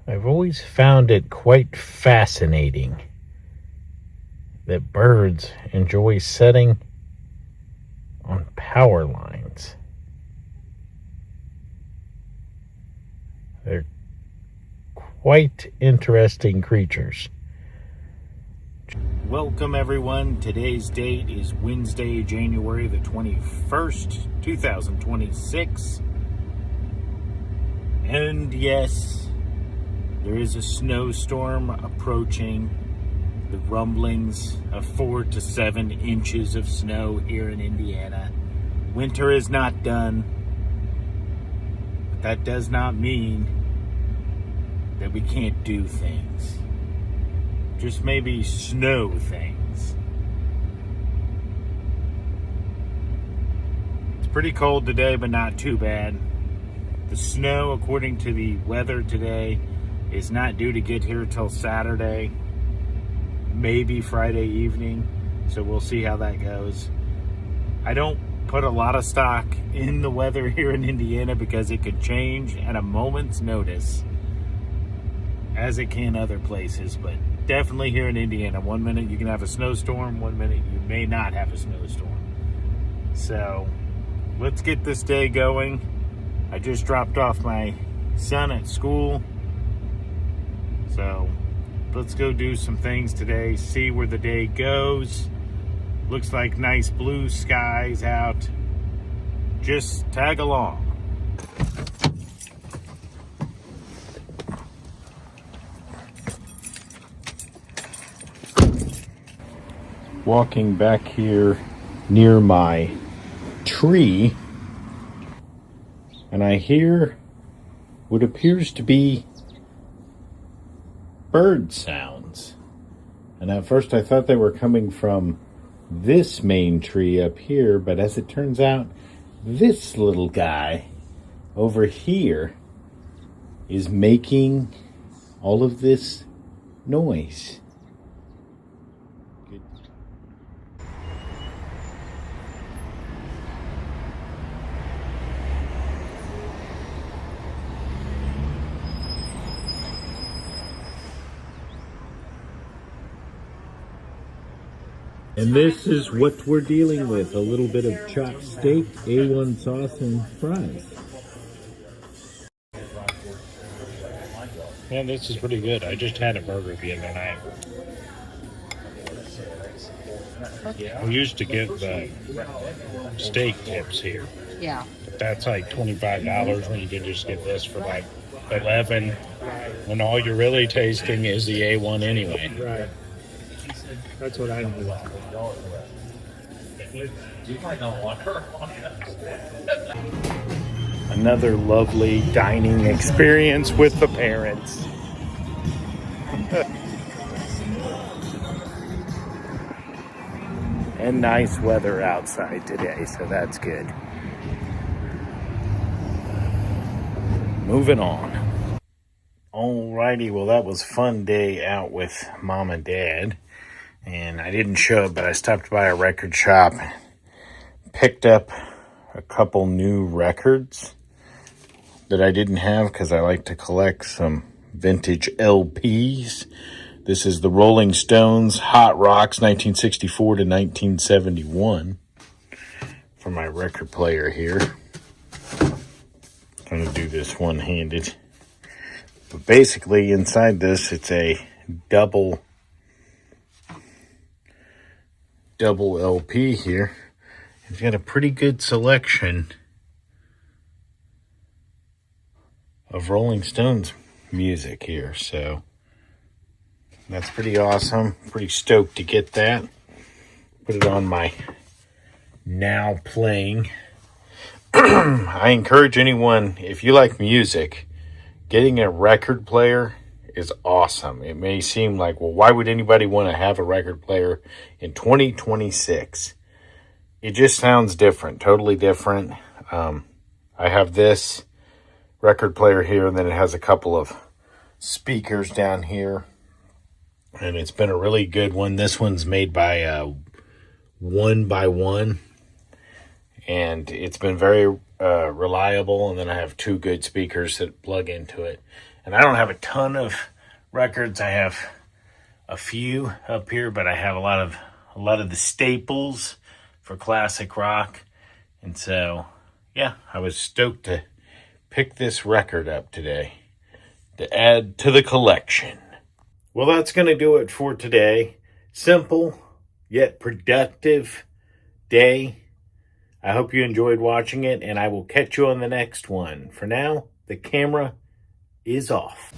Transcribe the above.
I've always found it quite fascinating that birds enjoy setting on power lines. They're quite interesting creatures. Welcome everyone. Today's date is Wednesday, January the 21st, 2026. And yes, there is a snowstorm approaching. The rumblings of 4 to 7 inches of snow here in Indiana. Winter is not done. But that does not mean that we can't do things. Just maybe snow things. It's pretty cold today, but not too bad. The snow, according to the weather today, is not due to get here till Saturday, maybe Friday evening. So we'll see how that goes. I don't put a lot of stock in the weather here in Indiana because it could change at a moment's notice, as it can other places, but definitely here in Indiana, 1 minute you can have a snowstorm, 1 minute you may not have a snowstorm. So let's get this day going. I just dropped off my son at school, so let's go do some things today, see where the day goes. Looks like nice blue skies out. Just tag along. Walking back here near my tree, and I hear what appears to be bird sounds. And at first I thought they were coming from this main tree up here, but as it turns out, this little guy over here is making all of this noise. And this is what we're dealing with. A little bit of chopped steak, A1 sauce, and fries. Man, this is pretty good. I just had a burger the other night. We used to give steak tips here. Yeah. But that's like $25 when you can just get this for like $11, when all you're really tasting is the A1 anyway. Right. That's what I do. Another lovely dining experience with the parents. And nice weather outside today, so that's good. Moving on. Alrighty, well that was a fun day out with Mom and Dad. And I didn't show it, but I stopped by a record shop, picked up a couple new records that I didn't have because I like to collect some vintage LPs. This is the Rolling Stones Hot Rocks 1964 to 1971 for my record player here. I'm going to do this one-handed. But basically inside this, it's a double LP here. It's got a pretty good selection of Rolling Stones music here, so that's pretty awesome. Pretty stoked to get that. Put it on my now playing. I encourage anyone, if you like music, getting a record player is awesome. It may seem like, well, why would anybody want to have a record player in 2026? It just sounds different, totally different. I have this record player here, and then it has a couple of speakers down here, and it's been a really good one. This one's made by One by One, and it's been very reliable. And then I have two good speakers that plug into it. And I don't have a ton of records. I have a few up here, but I have a lot of the staples for classic rock. And so, yeah, I was stoked to pick this record up today to add to the collection. Well, that's going to do it for today. Simple yet productive day. I hope you enjoyed watching it, and I will catch you on the next one. For now, the camera is off.